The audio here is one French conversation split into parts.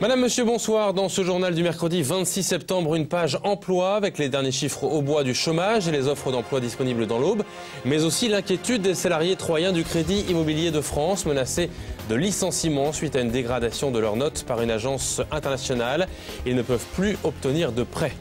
Madame, monsieur, bonsoir. Dans ce journal du mercredi 26 septembre, une page emploi avec les derniers chiffres au bois du chômage et les offres d'emploi disponibles dans l'Aube, mais aussi l'inquiétude des salariés troyens du Crédit Immobilier de France menacés de licenciement suite à une dégradation de leurs notes par une agence internationale. Ils ne peuvent plus obtenir de prêts.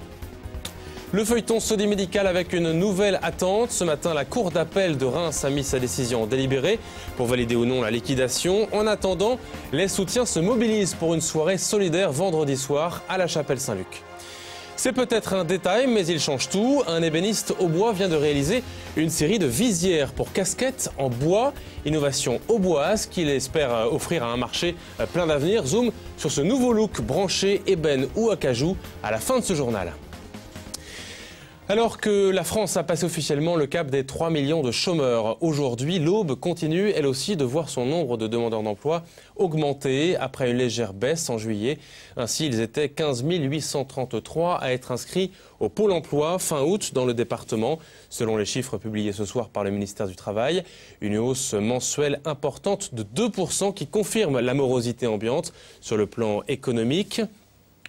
Le feuilleton Sodimédical avec une nouvelle attente. Ce matin, la Cour d'appel de Reims a mis sa décision délibérée pour valider ou non la liquidation. En attendant, les soutiens se mobilisent pour une soirée solidaire vendredi soir à la Chapelle Saint-Luc. C'est peut-être un détail, mais il change tout. Un ébéniste au bois vient de réaliser une série de visières pour casquettes en bois. Innovation auboise qu'il espère offrir à un marché plein d'avenir. Zoom sur ce nouveau look branché, ébène ou acajou à la fin de ce journal. Alors que la France a passé officiellement le cap des 3 millions de chômeurs, aujourd'hui, l'Aube continue, elle aussi, de voir son nombre de demandeurs d'emploi augmenter après une légère baisse en juillet. Ainsi, ils étaient 15 833 à être inscrits au Pôle emploi fin août dans le département, selon les chiffres publiés ce soir par le ministère du Travail. Une hausse mensuelle importante de 2% qui confirme la morosité ambiante sur le plan économique.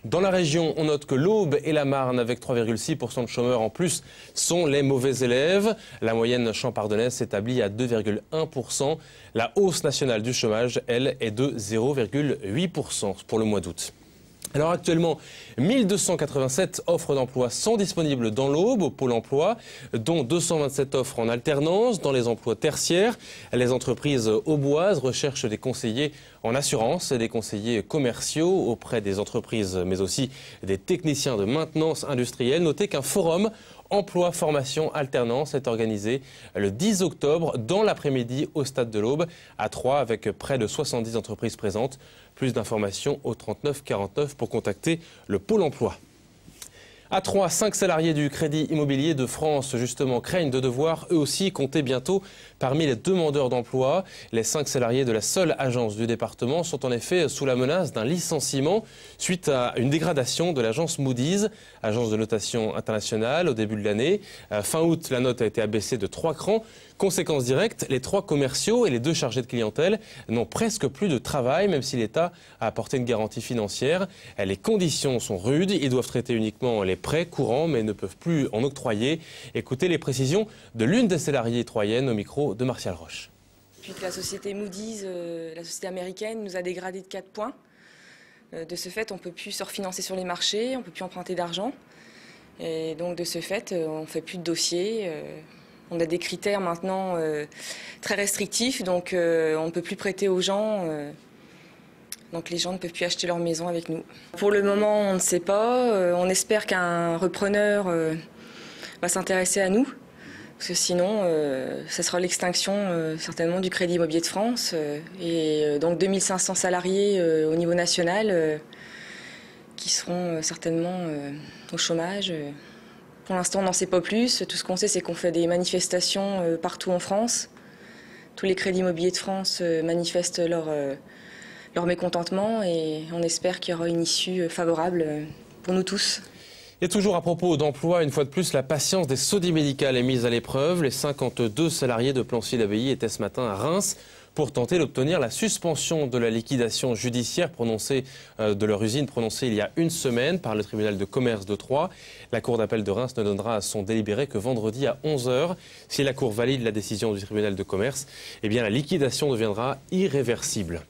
Dans la région, on note que l'Aube et la Marne, avec 3,6% de chômeurs en plus, sont les mauvais élèves. La moyenne champardonnaise s'établit à 2,1%. La hausse nationale du chômage, elle, est de 0,8% pour le mois d'août. Alors actuellement, 1287 offres d'emploi sont disponibles dans l'Aube, au Pôle emploi, dont 227 offres en alternance dans les emplois tertiaires. Les entreprises auboises recherchent des conseillers en assurance et des conseillers commerciaux auprès des entreprises, mais aussi des techniciens de maintenance industrielle. Notez qu'un forum emploi, formation, alternance est organisé le 10 octobre dans l'après-midi au Stade de l'Aube à Troyes avec près de 70 entreprises présentes. Plus d'informations au 39 49 pour contacter le Pôle emploi. À Troyes, 5 salariés du Crédit Immobilier de France, justement, craignent de devoir, eux aussi, compter bientôt parmi les demandeurs d'emploi. Les 5 salariés de la seule agence du département sont en effet sous la menace d'un licenciement suite à une dégradation de l'agence Moody's, agence de notation internationale, au début de l'année. Fin août, la note a été abaissée de 3 crans. Conséquence directe, les 3 commerciaux et les 2 chargés de clientèle n'ont presque plus de travail, même si l'État a apporté une garantie financière. Les conditions sont rudes, ils doivent traiter uniquement les prêts courants, mais ne peuvent plus en octroyer. Écoutez les précisions de l'une des salariées troyennes au micro de Martial Roche. Depuis que la société Moody's, la société américaine, nous a dégradé de 4 points. De ce fait, on ne peut plus se refinancer sur les marchés, on ne peut plus emprunter d'argent. Et donc de ce fait, on ne fait plus de dossiers. On a des critères maintenant très restrictifs, donc on ne peut plus prêter aux gens. Donc les gens ne peuvent plus acheter leur maison avec nous. Pour le moment, on ne sait pas. On espère qu'un repreneur va s'intéresser à nous. Parce que sinon, ça sera l'extinction certainement du Crédit Immobilier de France. Et donc 2500 salariés au niveau national qui seront certainement au chômage. Pour l'instant, on n'en sait pas plus. Tout ce qu'on sait, c'est qu'on fait des manifestations partout en France. Tous les crédits immobiliers de France manifestent leur mécontentement et on espère qu'il y aura une issue favorable pour nous tous. Et toujours à propos d'emploi, une fois de plus, la patience des Sodimédical est mise à l'épreuve. Les 52 salariés de Plancy-l'Abbaye étaient ce matin à Reims pour tenter d'obtenir la suspension de la liquidation judiciaire de leur usine prononcée il y a une semaine par le tribunal de commerce de Troyes. La Cour d'appel de Reims ne donnera son délibéré que vendredi à 11 h. Si la Cour valide la décision du tribunal de commerce, eh bien la liquidation deviendra irréversible.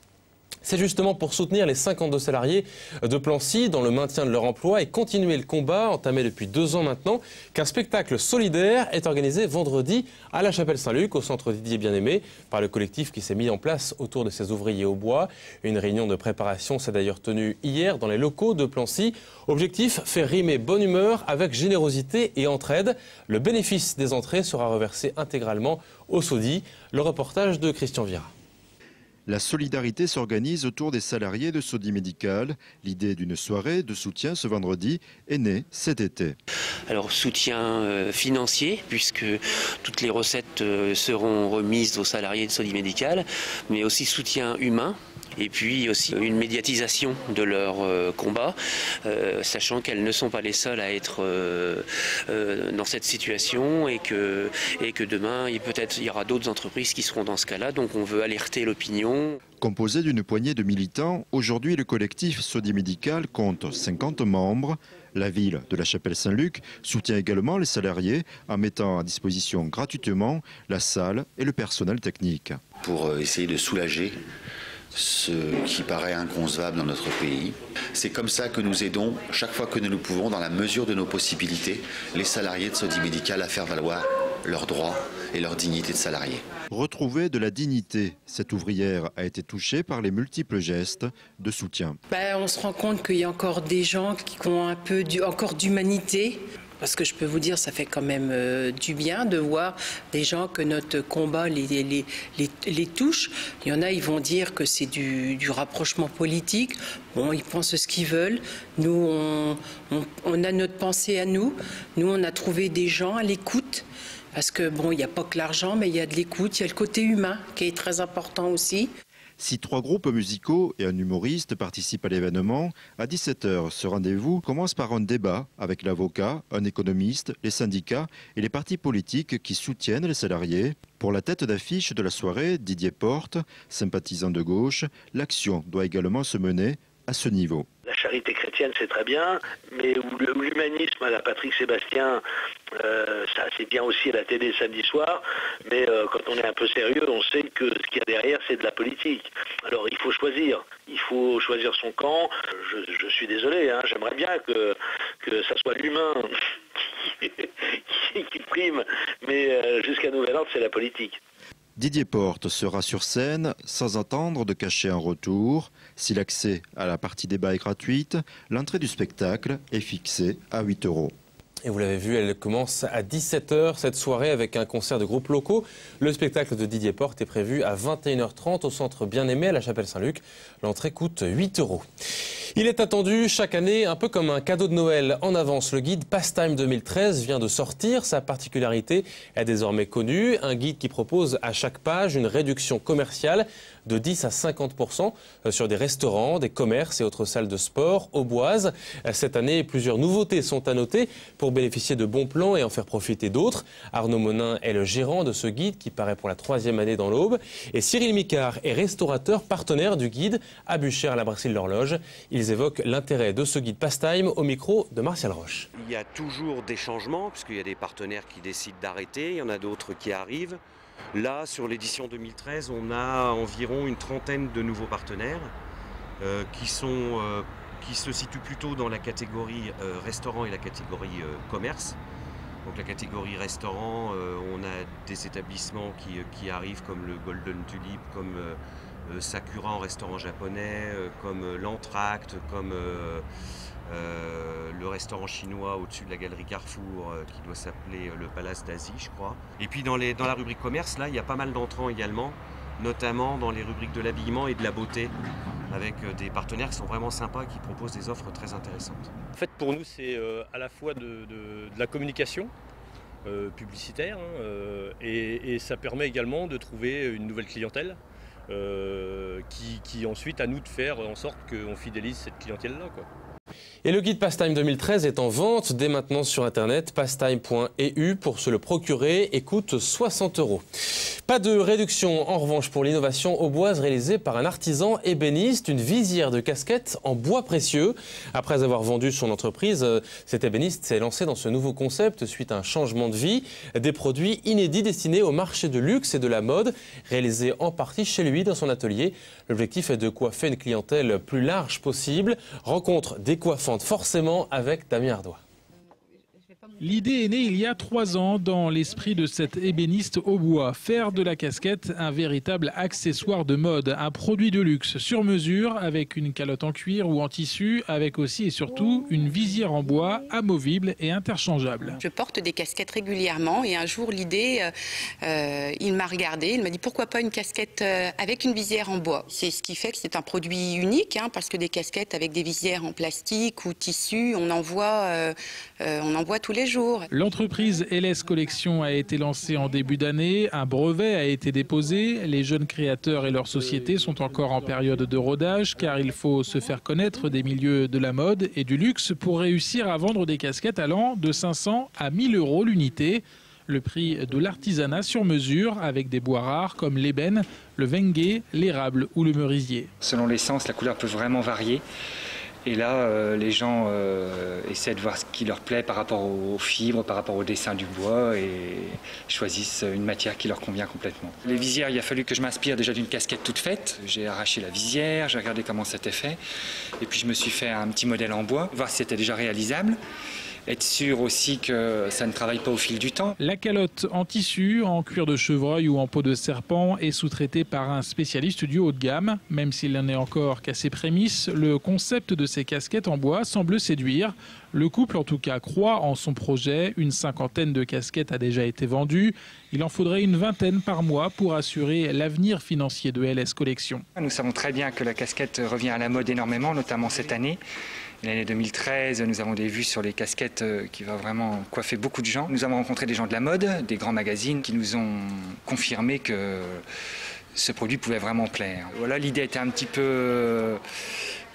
C'est justement pour soutenir les 52 salariés de Plancy dans le maintien de leur emploi et continuer le combat entamé depuis 2 ans maintenant qu'un spectacle solidaire est organisé vendredi à la Chapelle Saint-Luc au centre Didier Bien-Aimé par le collectif qui s'est mis en place autour de ces ouvriers au bois. Une réunion de préparation s'est d'ailleurs tenue hier dans les locaux de Plancy. Objectif, faire rimer bonne humeur avec générosité et entraide. Le bénéfice des entrées sera reversé intégralement au SODI. Le reportage de Christian Vira. La solidarité s'organise autour des salariés de Sodimédical. L'idée d'une soirée de soutien ce vendredi est née cet été. Alors soutien financier, puisque toutes les recettes seront remises aux salariés de Sodimédical, mais aussi soutien humain, Et puis aussi une médiatisation de leur combat, sachant qu'elles ne sont pas les seules à être dans cette situation et que demain, peut-être il y aura d'autres entreprises qui seront dans ce cas-là. Donc on veut alerter l'opinion. Composé d'une poignée de militants, aujourd'hui le collectif Sodimédical compte 50 membres. La ville de La Chapelle-Saint-Luc soutient également les salariés en mettant à disposition gratuitement la salle et le personnel technique. Pour essayer de soulager ce qui paraît inconcevable dans notre pays. C'est comme ça que nous aidons, chaque fois que nous le pouvons, dans la mesure de nos possibilités, les salariés de Sodimédical à faire valoir leurs droits et leur dignité de salarié. Retrouver de la dignité, cette ouvrière a été touchée par les multiples gestes de soutien. On se rend compte qu'il y a encore des gens qui ont un peu encore d'humanité. Parce que je peux vous dire, ça fait quand même du bien de voir des gens que notre combat les touche. Il y en a, ils vont dire que c'est du rapprochement politique. Bon, ils pensent ce qu'ils veulent. Nous, on a notre pensée à nous. Nous, on a trouvé des gens à l'écoute. Parce que bon, il n'y a pas que l'argent, mais il y a de l'écoute, il y a le côté humain qui est très important aussi. Si 3 groupes musicaux et un humoriste participent à l'événement, à 17h, ce rendez-vous commence par un débat avec l'avocat, un économiste, les syndicats et les partis politiques qui soutiennent les salariés. Pour la tête d'affiche de la soirée, Didier Porte, sympathisant de gauche, l'action doit également se mener à ce niveau. La charité chrétienne, c'est très bien, mais l'humanisme à la Patrick Sébastien, ça c'est bien aussi à la télé samedi soir, mais quand on est un peu sérieux, on sait que ce qu'il y a derrière, c'est de la politique. Alors il faut choisir son camp. Je suis désolé, j'aimerais bien que ça soit l'humain qui prime, mais jusqu'à nouvel ordre, c'est la politique. Didier Porte sera sur scène sans attendre de cacher un retour. Si l'accès à la partie débat est gratuite, l'entrée du spectacle est fixée à 8 €. Et vous l'avez vu, elle commence à 17h cette soirée avec un concert de groupes locaux. Le spectacle de Didier Porte est prévu à 21h30 au centre Bien-Aimé à la Chapelle-Saint-Luc. L'entrée coûte 8 €. Il est attendu chaque année, un peu comme un cadeau de Noël en avance. Le guide Pastime 2013 vient de sortir. Sa particularité est désormais connue. Un guide qui propose à chaque page une réduction commerciale de 10 à 50% sur des restaurants, des commerces et autres salles de sport auboises. Cette année, plusieurs nouveautés sont à noter pour bénéficier de bons plans et en faire profiter d'autres. Arnaud Monin est le gérant de ce guide qui paraît pour la 3e année dans l'Aube. Et Cyril Micard est restaurateur partenaire du guide à Buchères à la Brasserie de l'Horloge. Ils évoquent l'intérêt de ce guide Pastime au micro de Martial Roche. Il y a toujours des changements puisqu'il y a des partenaires qui décident d'arrêter, il y en a d'autres qui arrivent. Là, sur l'édition 2013, on a environ une trentaine de nouveaux partenaires qui se situent plutôt dans la catégorie restaurant et la catégorie commerce. Donc la catégorie restaurant, on a des établissements qui arrivent comme le Golden Tulip, comme Sakura en restaurant japonais, comme l'Entracte, comme le restaurant chinois au-dessus de la galerie Carrefour qui doit s'appeler le Palace d'Asie, je crois. Et puis dans la rubrique commerce, là, il y a pas mal d'entrants également, notamment dans les rubriques de l'habillement et de la beauté, avec des partenaires qui sont vraiment sympas et qui proposent des offres très intéressantes. En fait, pour nous, c'est à la fois de la communication publicitaire et ça permet également de trouver une nouvelle clientèle qui ensuite à nous de faire en sorte qu'on fidélise cette clientèle-là, quoi. Et le guide Pastime 2013 est en vente dès maintenant sur internet, pastime.eu pour se le procurer et coûte 60 €. Pas de réduction en revanche pour l'innovation auboise réalisée par un artisan ébéniste, une visière de casquette en bois précieux. Après avoir vendu son entreprise, cet ébéniste s'est lancé dans ce nouveau concept suite à un changement de vie. Des produits inédits destinés au marché de luxe et de la mode, réalisés en partie chez lui dans son atelier. L'objectif est de coiffer une clientèle plus large possible. Rencontre décoiffante forcément avec Damien Ardois. L'idée est née il y a 3 ans dans l'esprit de cet ébéniste au bois. Faire de la casquette un véritable accessoire de mode, un produit de luxe sur mesure avec une calotte en cuir ou en tissu, avec aussi et surtout une visière en bois amovible et interchangeable. Je porte des casquettes régulièrement et un jour l'idée, il m'a regardé, il m'a dit pourquoi pas une casquette avec une visière en bois. C'est ce qui fait que c'est un produit unique parce que des casquettes avec des visières en plastique ou tissu, on en voit tous les jours. jours. L'entreprise LS Collection a été lancée en début d'année. Un brevet a été déposé. Les jeunes créateurs et leurs sociétés sont encore en période de rodage car il faut se faire connaître des milieux de la mode et du luxe pour réussir à vendre des casquettes allant de 500 à 1000 € l'unité. Le prix de l'artisanat sur mesure avec des bois rares comme l'ébène, le vengué, l'érable ou le merisier. Selon l'essence, la couleur peut vraiment varier. Et là, les gens essaient de voir ce qui leur plaît par rapport aux fibres, par rapport au dessin du bois et choisissent une matière qui leur convient complètement. Les visières, il a fallu que je m'inspire déjà d'une casquette toute faite. J'ai arraché la visière, j'ai regardé comment c'était fait. Et puis je me suis fait un petit modèle en bois, voir si c'était déjà réalisable. Être sûr aussi que ça ne travaille pas au fil du temps. La calotte en tissu, en cuir de chevreuil ou en peau de serpent est sous-traitée par un spécialiste du haut de gamme. Même s'il n'en est encore qu'à ses prémices, le concept de ces casquettes en bois semble séduire. Le couple en tout cas croit en son projet. Une 50aine de casquettes a déjà été vendue. Il en faudrait une 20aine par mois pour assurer l'avenir financier de LS Collection. Nous savons très bien que la casquette revient à la mode énormément, notamment cette année. L'année 2013, nous avons des vues sur les casquettes qui va vraiment coiffer beaucoup de gens. Nous avons rencontré des gens de la mode, des grands magazines qui nous ont confirmé que ce produit pouvait vraiment plaire. Voilà, l'idée était un petit peu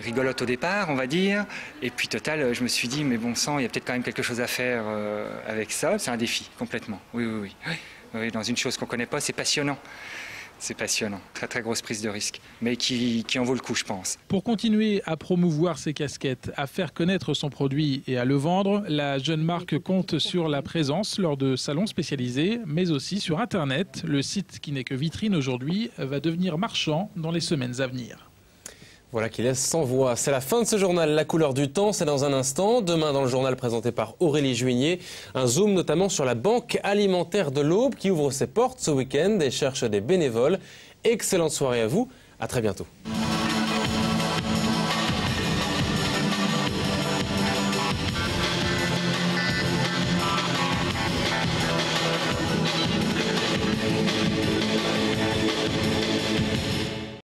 rigolote au départ, on va dire. Et puis total, je me suis dit, mais bon sang, il y a peut-être quand même quelque chose à faire avec ça. C'est un défi, complètement. Oui, dans une chose qu'on ne connaît pas, c'est passionnant. C'est passionnant, très très grosse prise de risque, mais qui en vaut le coup, je pense. Pour continuer à promouvoir ses casquettes, à faire connaître son produit et à le vendre, la jeune marque compte sur la présence lors de salons spécialisés, mais aussi sur Internet. Le site qui n'est que vitrine aujourd'hui va devenir marchand dans les semaines à venir. Voilà qui laisse sans voix. C'est la fin de ce journal. La couleur du temps, c'est dans un instant. Demain, dans le journal présenté par Aurélie Juigné, un zoom notamment sur la Banque alimentaire de l'Aube qui ouvre ses portes ce week-end et cherche des bénévoles. Excellente soirée à vous. À très bientôt.